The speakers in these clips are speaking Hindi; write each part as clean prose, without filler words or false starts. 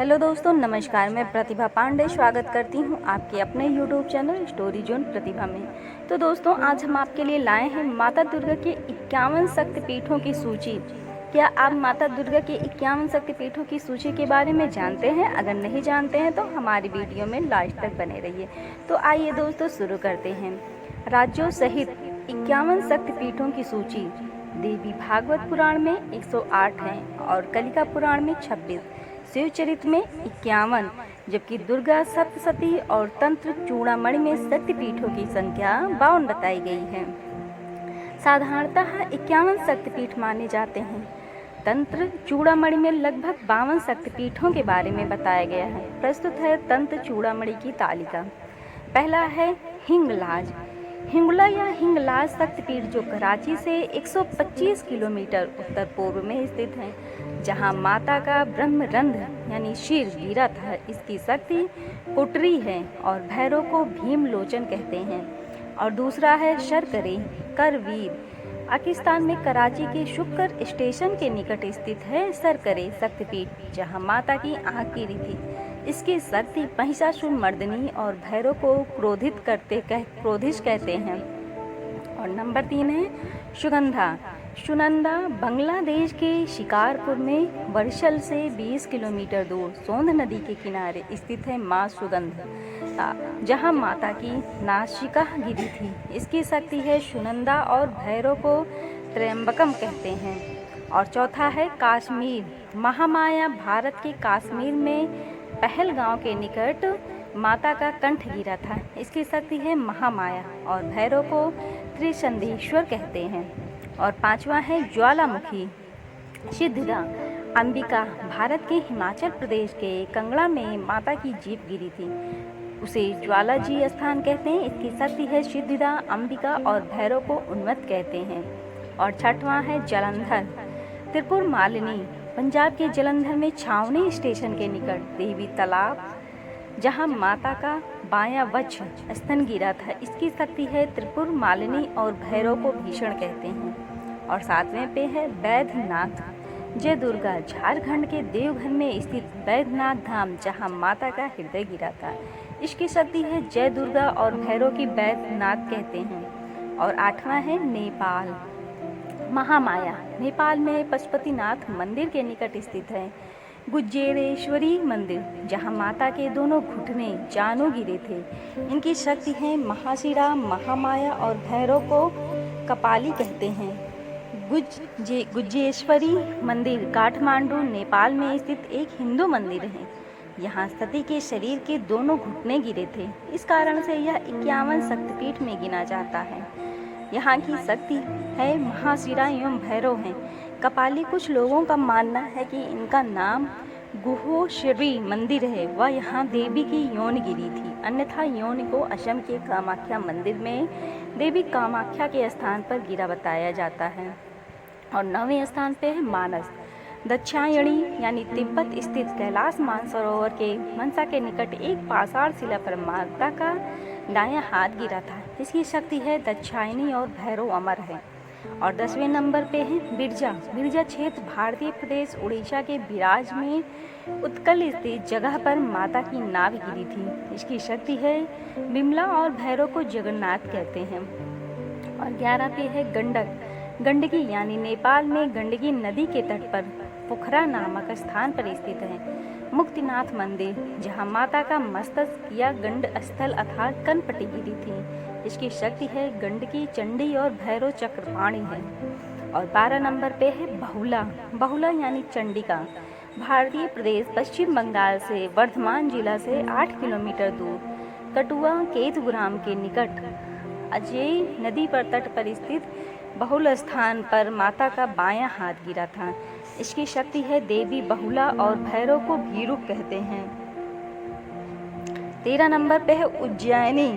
हेलो दोस्तों, नमस्कार। मैं प्रतिभा पांडे स्वागत करती हूं आपके अपने यूट्यूब चैनल स्टोरी जोन प्रतिभा में। तो दोस्तों, आज हम आपके लिए लाए हैं माता दुर्गा के 51 शक्तिपीठों की सूची। क्या आप माता दुर्गा के 51 शक्तिपीठों की सूची के बारे में जानते हैं? अगर नहीं जानते हैं तो हमारी वीडियो में लास्ट तक बने रहिए। तो आइए दोस्तों, शुरू करते हैं। राज्यों सहित 51 शक्तिपीठों की सूची। देवी भागवत पुराण में 108 हैं और कलिका पुराण में 26, शिवचरित में 51, जबकि दुर्गा सप्तशती और तंत्र चूड़ामणि में शक्तिपीठों की संख्या 52 बताई गई है। साधारणतः 51 शक्तिपीठ माने जाते हैं। तंत्र चूड़ामणि में लगभग 52 शक्तिपीठों के बारे में बताया गया है। प्रस्तुत है तंत्र चूड़ामणि की तालिका। पहला है हिंगलाज। हिंगला या हिंगलाज शक्तिपीठ जो कराची से 125 किलोमीटर उत्तर पूर्व में स्थित है, जहां माता का ब्रह्मरंध्र यानी शीर गिरा था। इसकी शक्ति कुटरी है और भैरव को भीमलोचन कहते हैं। और दूसरा है शरकरे करवीर। पाकिस्तान में कराची के शुक्र स्टेशन के निकट स्थित है सरकरे शक्तिपीठ, जहां माता की आँख गिरी थी। इसकी शक्ति महिषासुर मर्दिनी और भैरव को क्रोधित कहते हैं। और नंबर 3 है सुगंधा। सुनंदा बांग्लादेश के शिकारपुर में वर्षल से 20 किलोमीटर दूर सोंध नदी के किनारे स्थित है माँ सुगंध, जहाँ माता की नासिका गिरी थी। इसकी शक्ति है सुनंदा और भैरव को त्र्यंबकम कहते हैं। और चौथा है कश्मीर। महामाया। भारत के कश्मीर में पहलगांव के निकट माता का कंठ गिरा था। इसकी शक्ति है महामाया और भैरव को त्रिशंदेश्वर कहते हैं। और पांचवा है ज्वालामुखी। सिद्धिदा अंबिका। भारत के हिमाचल प्रदेश के कंगड़ा में माता की जीभ गिरी थी, उसे ज्वालाजी स्थान कहते हैं। इसकी शक्ति है सिद्धिदा, अंबिका और भैरव को उन्मत्त कहते हैं। और छठवां है जलंधर। त्रिपुर मालिनी। पंजाब के जलंधर में छावनी स्टेशन के निकट देवी तालाब, जहां माता का बायां वक्ष स्तन गिरा था। इसकी शक्ति है त्रिपुर मालिनी और भैरव को भीषण कहते हैं। और सातवें पे है बैद्यनाथ। जय दुर्गा। झारखंड के देवघर में स्थित बैद्यनाथ धाम, जहां माता का हृदय गिरा था। इसकी शक्ति है जय दुर्गा और भैरव की बैद्यनाथ कहते हैं। और आठवां है नेपाल। महामाया। नेपाल में पशुपतिनाथ मंदिर के निकट स्थित है गुज्जेरेश्वरी मंदिर, जहां माता के दोनों घुटने जानू गिरे थे। इनकी शक्ति है महाशिरा, महामाया और भैरव को कपाली कहते हैं। गुज्जेश्वरी मंदिर काठमांडू नेपाल में स्थित एक हिंदू मंदिर है। यहाँ सती के शरीर के दोनों घुटने गिरे थे। इस कारण से यह 51 शक्तिपीठ में गिना जाता है। यहाँ की शक्ति है महाशिरा एवं भैरव हैं। कपाली कुछ लोगों का मानना है कि इनका नाम गुहोश्वरी मंदिर है। वह यहाँ देवी की योनि गिरी थी। अन्यथा योनि को असम के कामाख्या मंदिर में देवी कामाख्या के स्थान पर गिरा बताया जाता है। और 9वें स्थान पे है मानस। दक्षायणी यानी तिब्बत स्थित कैलाश मानसरोवर के मनसा के निकट एक पाषाण शिला पर माता का दायां हाथ गिरा था। इसकी शक्ति है दक्षायनी और भैरव अमर है। और 10वें नंबर पे है बिरजा। बिरजा क्षेत्र भारतीय प्रदेश उड़ीसा के बिराज में उत्कल स्थित जगह पर माता की नाव गिरी थी। इसकी शक्ति है बिमला और भैरव को जगन्नाथ कहते हैं। और 11 पे है गंडक। गंडकी यानी नेपाल में गंडकी नदी के तट पर पोखरा नामक स्थान पर स्थित है मुक्तिनाथ मंदिर, जहां माता का मस्तक या गंड स्थल अर्थात कनपटी गिरी थी। इसकी शक्ति है गंडकी चंडी और भैरव चक्रपाणी है। और 12 नंबर पे है बहुला। बहुला यानी चंडिका। भारतीय प्रदेश पश्चिम बंगाल से वर्धमान जिला से 8 किलोमीटर दूर कटुआ केतुग्राम के निकट अजय नदी पर तट पर स्थित बहुल स्थान पर माता का बायां हाथ गिरा था। इसकी शक्ति है देवी बहुला और भैरव को भीरुक कहते हैं। 13 नंबर पे है उज्जैनी।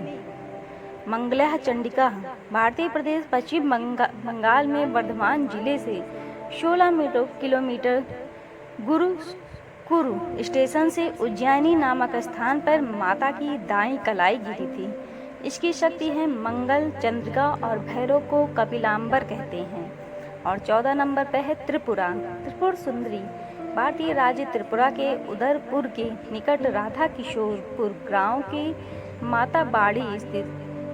मंगला चंडिका। भारतीय प्रदेश पश्चिम बंगाल में वर्धमान जिले से 16 किलोमीटर गुरुकुरु स्टेशन से उज्जैनी नामक स्थान पर माता की दाईं कलाई गिरी थी। इसकी शक्ति है मंगल चंद्रिका और भैरव को कपिलांबर कहते हैं। और 14 नंबर पर है त्रिपुरा। त्रिपुर सुंदरी भारतीय राज्य त्रिपुरा के उदयपुर के निकट राधा किशोरपुर गांव के माता बाड़ी स्थित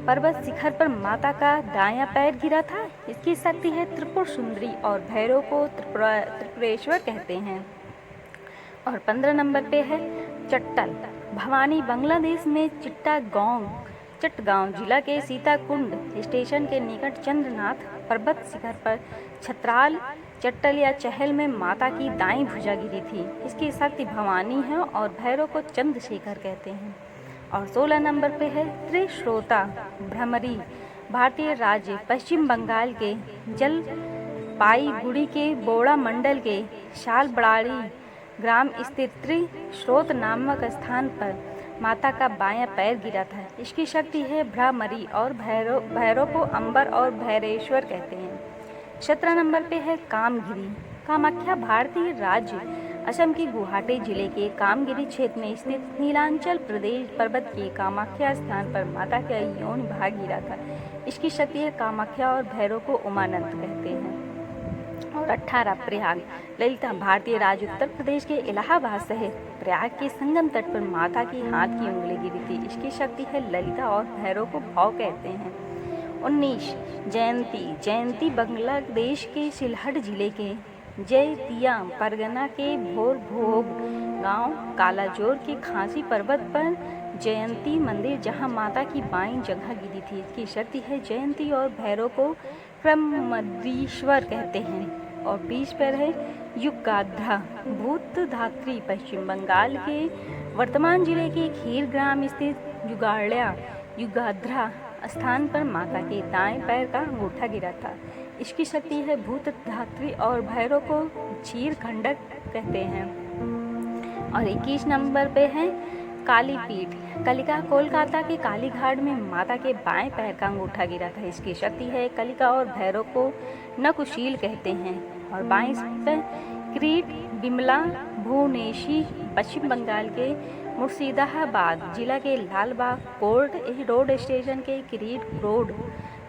पर्वत शिखर पर माता का दायां पैर गिरा था। इसकी शक्ति है त्रिपुर सुंदरी और भैरव को त्रिपुरेश्वर कहते हैं। और 15 नंबर पे है चट्टल भवानी, बांग्लादेश में चट्टगांव जिला के सीताकुंड स्टेशन के निकट चंद्रनाथ पर्वत शिखर पर छत्राल चट्टल या चहल में माता की दाईं भुजा गिरी थी। इसकी शक्ति भवानी है और भैरव को चंद्रशेखर कहते हैं। और 16 नंबर पे है त्रिश्रोता भ्रमरी, भारतीय राज्य पश्चिम बंगाल के जलपाईगुड़ी के बोड़ा मंडल के शालबड़ाड़ी ग्राम स्थित त्रिश्रोत नामक स्थान पर माता का बायां पैर गिरा था। इसकी शक्ति है भ्रमरी और भैरव को अंबर और भैरेश्वर कहते हैं। 17 नंबर पे है कामगिरी कामाख्या, भारतीय राज्य असम के गुवाहाटी जिले के कामगिरी क्षेत्र में स्थित नीलांचल प्रदेश पर्वत के कामाख्या स्थान पर माता का यौन भाग गिरा था। इसकी शक्ति है कामाख्या और भैरव को उमानंद कहते हैं। और 18 प्रयाग ललिता, भारतीय राज्य उत्तर प्रदेश के इलाहाबाद शहर प्रयाग के संगम तट पर माता की हाथ की उंगली गिरी थी। इसकी शक्ति है ललिता और भैरव को भाव कहते हैं। 19 जयंती बांग्लादेश के सिलहट जिले के जैतिया परगना के भोरभोग गांव कालाजोर के खांसी पर्वत पर जयंती मंदिर जहां माता की बाईं जगह गिरी थी। इसकी शक्ति है जयंती और भैरव को क्रमदीश्वर कहते हैं। और 20 पर है युगाध्रा भूतधात्री, पश्चिम बंगाल के वर्तमान जिले के खीर ग्राम स्थित युगाध्रा स्थान पर माता के दाएं पैर का अंगूठा गिरा था। इसकी शक्ति है भूतधात्री और भैरव को चीर खंडक कहते हैं। और 21 नंबर पे है कालीपीठ कलिका, कोलकाता के कालीघाट में माता के बाएं पैर का अंगूठा गिरा था। इसकी शक्ति है कलिका और भैरव को नकुशील कहते हैं। और 22 पर क्रीट बिमला भुवनेशी, पश्चिम बंगाल के मुर्शिदाबाद जिला के लालबाग कोर्ट रोड स्टेशन के किरीट रोड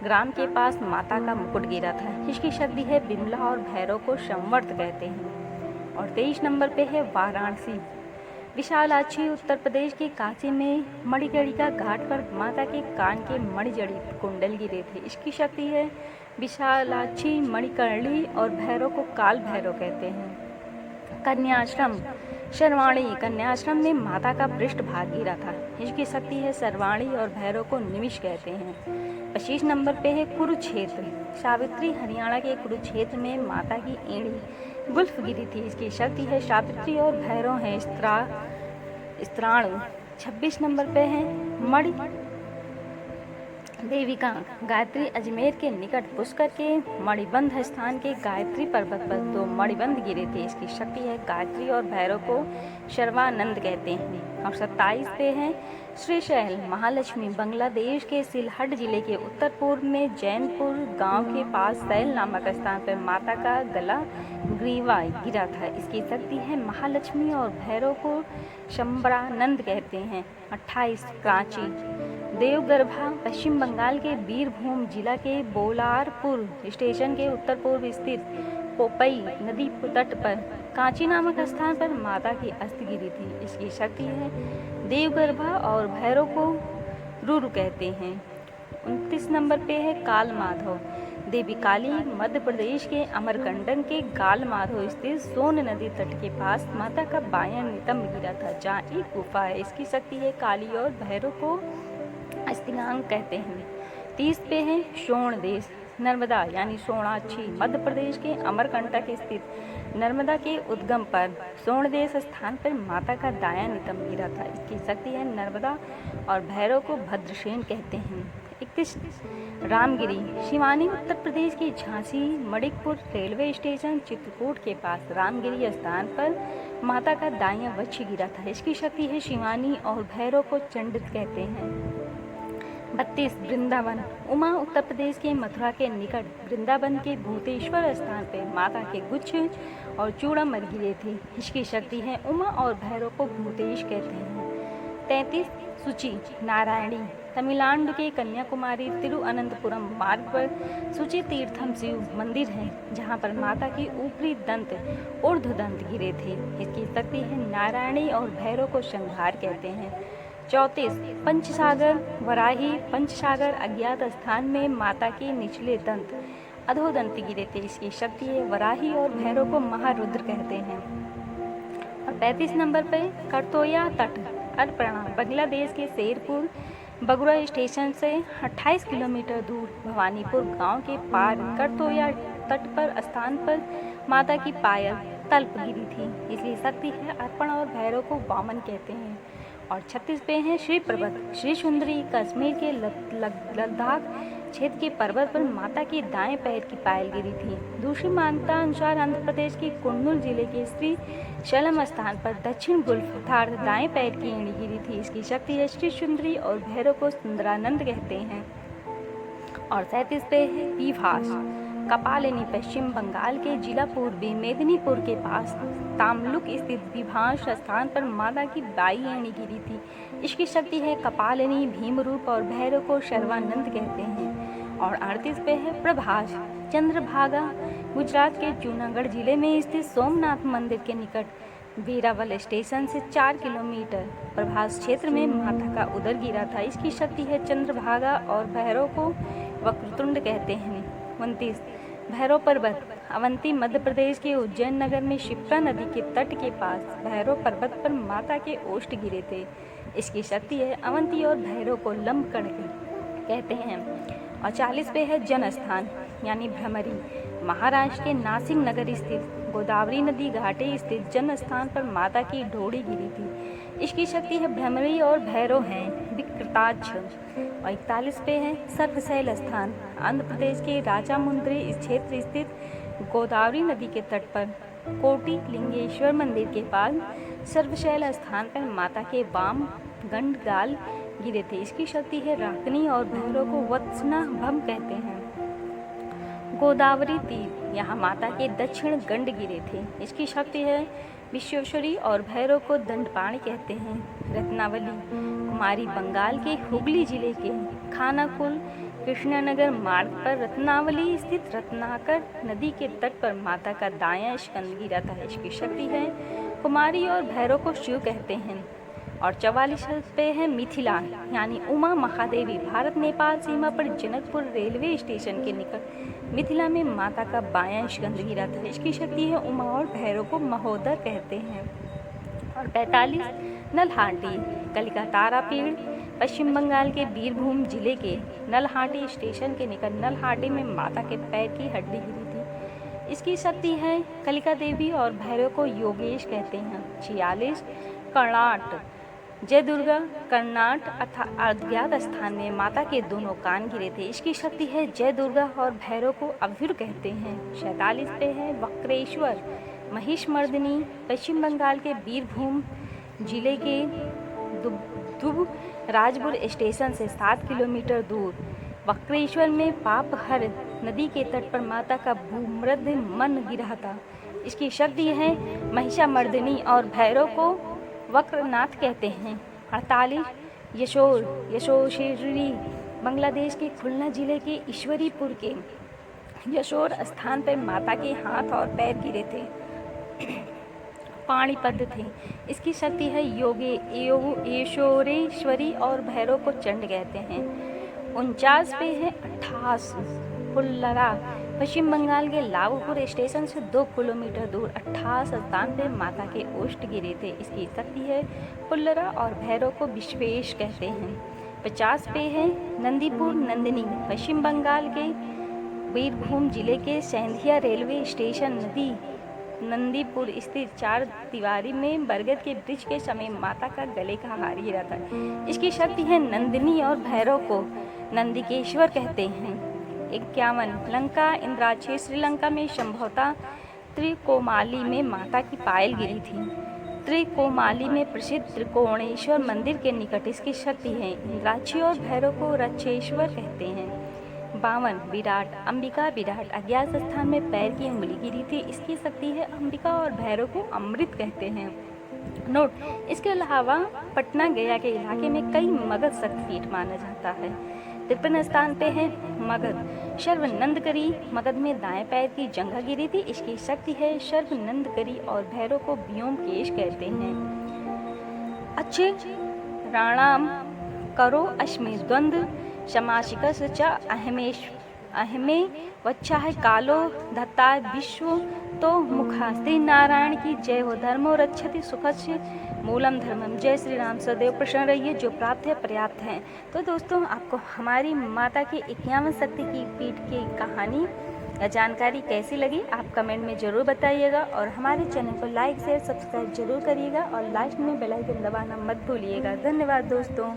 ग्राम के पास माता का मुकुट गिरा था। इसकी शक्ति है बिमला और भैरव को संवर्त कहते हैं। और 23 नंबर पे है वाराणसी विशालाक्षी, उत्तर प्रदेश के काशी में मणिकर्णिका घाट पर माता के कान के मणिजड़ी कुंडल गिरे थे। इसकी शक्ति है विशालाक्षी मणिकर्णी और भैरव को काल भैरव कहते हैं। कन्याश्रम शर्वाणी, कन्याश्रम में माता का पृष्ठ भाग गिरा था। इसकी शक्ति है सर्वाणी और भैरव को निमिष कहते हैं। 25 नंबर पे है कुरुक्षेत्र, सावित्री, हरियाणा के कुरुक्षेत्र में माता की एड़ी गुल्फ गिरी थी। इसकी शक्ति है सावित्री और भैरव है स्त्राणु। 26 नंबर पे है मणि देविका, गायत्री, अजमेर के निकट पुष्कर के मणिबंध स्थान के गायत्री पर्वत पर 2 मणिबंध गिरे थे। इसकी शक्ति है गायत्री और भैरव को शर्वानंद कहते हैं। और 27 पे है श्रीशैल महालक्ष्मी, बांग्लादेश के सिलहट जिले के उत्तर पूर्व में जैनपुर गांव के पास शैल नामक स्थान पर माता का गला ग्रीवा गिरा था। इसकी शक्ति है महालक्ष्मी और भैरव को शंबरानंद कहते हैं। 28 कांची देवगर्भा, पश्चिम बंगाल के बीरभूम जिला के बोलारपुर स्टेशन के उत्तर पूर्व स्थित पोपई नदी तट पर कांची नामक स्थान पर माता की अस्थि गिरी थी। इसकी शक्ति है देवगर्भा और भैरव को रुरु कहते हैं। 29 नंबर पे है काल माधव देवी काली, मध्य प्रदेश के अमरकंटक के काल माधव स्थित सोन नदी तट के पास माता का बायां नितंब गिरा था, जहाँ एक गुफा है। इसकी शक्ति है काली और भैरव को अस्तिगांग कहते हैं। 30 पे है शोण देश नर्मदा यानी सोणाक्षी, मध्य प्रदेश के अमरकंटक स्थित नर्मदा के उद्गम पर सोणदेश स्थान पर माता का दायां नितंब गिरा था। इसकी शक्ति है नर्मदा और भैरव को भद्रसेन कहते हैं। 31 रामगिरी शिवानी, उत्तर प्रदेश की झांसी मणिकपुर रेलवे स्टेशन चित्रकूट के पास रामगिरी स्थान पर माता का दायां वक्ष गिरा था। इसकी शक्ति है शिवानी और भैरव को चंडित कहते हैं। 32 वृंदावन उमा, उत्तर प्रदेश के मथुरा के निकट वृंदावन के भूतेश्वर स्थान पर माता के गुच्छ और चूड़ामणि गिरे थे। इसकी शक्ति है उमा और भैरव को भूतेश कहते हैं। 33 सूची नारायणी, तमिलनाडु के कन्याकुमारी तिरुअनंतपुरम मार्ग पर सूची तीर्थम शिव मंदिर है, जहां पर माता की ऊपरी दंत ऊर्ध्व दंत गिरे थे। इसकी शक्ति है नारायणी और भैरव को संहार कहते हैं। 34 पंचसागर वराही, पंचसागर अज्ञात स्थान में माता के निचले दंत अधोदंत गिरे थे। इसकी शक्ति है वराही और भैरव को महारुद्र कहते हैं। और 35 नंबर पे करतोया तट अर्पणा, बांग्लादेश के शेरपुर बगुड़ा स्टेशन से 28 किलोमीटर दूर भवानीपुर गांव के पार करतोया तट पर स्थान पर माता की पायल तल्प गिरी थी, इसलिए शक्ति है अर्पण और भैरव को वामन कहते हैं। और 36 पे हैं श्री पर्वत, श्री सुंदरी, कश्मीर के लद्दाख क्षेत्र के पर्वत पर माता के दाएं पैर की पायल गिरी थी। दूसरी मान्यता अनुसार आंध्र प्रदेश के कुन्नूर जिले के श्री शैलम स्थान पर दक्षिण गुल्फथार दाएं पैर की एड़ी गिरी थी। इसकी शक्ति है श्री सुंदरी और भैरव को सुंदरानंद कहते हैं। और 37 पे है विभास, कपालिनी, पश्चिम बंगाल के जिला पूर्वी मेदिनीपुर के पास तामलुक स्थित विभास स्थान पर माता की बाई एड़ी गिरी थी। इसकी शक्ति है कपालिनी, भीमरूप और भैरव को सर्वानंद कहते हैं। और 38 पे है प्रभास, चंद्रभागा, गुजरात के जूनागढ़ जिले में स्थित सोमनाथ मंदिर के निकट वेरावल स्टेशन से 4 किलोमीटर प्रभास क्षेत्र में माता का उदर गिरा था। इसकी शक्ति है चंद्रभागा और भैरव को वक्रतुंड कहते हैं। 29 भैरव पर्वत, अवंती, मध्य प्रदेश के उज्जैन नगर में शिप्रा नदी के तट के पास भैरव पर्वत पर माता के ओष्ठ गिरे थे। इसकी शक्ति है अवंती और भैरव को लंबकड़ कहते हैं। और 40 पे है जनस्थान यानी भ्रमरी, महाराष्ट्र के नासिक नगर स्थित गोदावरी नदी घाटे स्थित जन स्थान पर माता की ढोड़ी गिरी थी। इसकी शक्ति है भ्रमरी और भैरव हैं विकृताक्ष। और 41 पे है सर्वशैल स्थान, आंध्र प्रदेश के राजामुंद्री क्षेत्र स्थित गोदावरी नदी के तट पर कोटि लिंगेश्वर मंदिर के पास सर्वशैल स्थान पर माता के वाम गंड गाल गिरे थे। इसकी शक्ति है रागनी और भैरव को वत्सना भम कहते हैं। गोदावरी तीर, यहाँ माता के दक्षिण गंड गिरे थे। इसकी शक्ति है विश्वेश्वरी और भैरव को दंडपाणी कहते हैं। रत्नावली, कुमारी, बंगाल के हुगली जिले के खानाकुल कृष्णानगर मार्ग पर रत्नावली स्थित रत्नाकर नदी के तट पर माता का दायां स्कंद गिरा था। इसकी शक्ति है कुमारी और भैरव को शिव कहते हैं। और 44 पे है मिथिला यानी उमा महादेवी, भारत नेपाल सीमा पर जनकपुर रेलवे स्टेशन के निकट मिथिला में माता का बायां स्कंद गिरा था। इसकी शक्ति है उमा और भैरव को महोदर कहते हैं। और 45 नलहाटी, कलिका तारापीठ, पश्चिम बंगाल के बीरभूम जिले के नलहाटी स्टेशन के निकट नलहाटी में माता के पैर की हड्डी गिरी थी। इसकी शक्ति है कलिका देवी और भैरव को योगेश कहते हैं। 46 कर्नाट, जय दुर्गा, कर्नाट अज्ञात स्थान में माता के दोनों कान गिरे थे। इसकी शक्ति है जय दुर्गा और भैरव को अभ्युर कहते हैं। 47 पे है वक्रेश्वर, महिषमर्दिनी, पश्चिम बंगाल के बीरभूम जिले के दुब राजपुर स्टेशन से 7 किलोमीटर दूर वक्रेश्वर में पापहर नदी के तट पर माता का भूमृद मन गिरा था। इसकी शक्ति है महिषामर्दिनी और भैरव को वक्रनाथ कहते हैं। 48 यशोशेरी, बांग्लादेश के खुलना जिले के ईश्वरीपुर के यशोर स्थान पर माता के हाथ और पैर गिरे थे, पाणिपद थे। इसकी शक्ति है येशोरेश्वरी और भैरव को चंड कहते हैं। 49 पे है 28 पुल्लरा, पश्चिम बंगाल के लाभपुर स्टेशन से 2 किलोमीटर दूर 28 स्थान पर माता के ओष्ठ गिरे थे। इसकी शक्ति है पुल्लरा और भैरव को विश्वेश कहते हैं। 50 पे है नंदीपुर नंदिनी, पश्चिम बंगाल के बीरभूम जिले के सैंधिया रेलवे स्टेशन नंदीपुर स्थित 4 दीवारी में बरगद के वृक्ष के समय माता का गले का हार गिरा था। इसकी शक्ति है नंदिनी और भैरव को नंदिकेश्वर कहते हैं। 51 लंका इंद्राक्षी, श्रीलंका में संभवतः त्रिकोमाली में माता की पायल गिरी थी। त्रिकोमाली में प्रसिद्ध त्रिकोणेश्वर मंदिर के निकट इसकी शक्ति है। इंद्राक्षी और भैरव को रक्षेश्वर कहते हैं। 52 विराट, अंबिका विराट, अज्ञात स्थान में पैर की उंगली गिरी थी। इसकी शक्ति है अंबिका और भैरव को अमृत कहते हैं। नोट, इसके अलावा पटना गया के इलाके में कई मगध शक्तिपीठ माना जाता है। 53 स्थान पे है मगध। सर्वनंदकरी मगध में दाएं पैर की जंघा गिरी थी। इसकी शक्ति है सर्वनंदकरी और भैरव को व्योमकेश कहते हैं। अच्छे राणाम करो अश्मि द्वंद्व समासिकस च अहमे वच्छा है कालो धत्ता विश्व तो मुखास्ते नारायण की जय हो। धर्मो रक्षति सुखस्य मूलम धर्मम। जय श्री राम। सदैव प्रसन्न रहिए, जो प्राप्त है पर्याप्त है। तो दोस्तों, आपको हमारी माता के 51 शक्ति की पीठ की कहानी या जानकारी कैसी लगी आप कमेंट में ज़रूर बताइएगा, और हमारे चैनल को लाइक शेयर सब्सक्राइब जरूर करिएगा, और लास्ट में बेल आइकन दबाना मत भूलिएगा। धन्यवाद दोस्तों।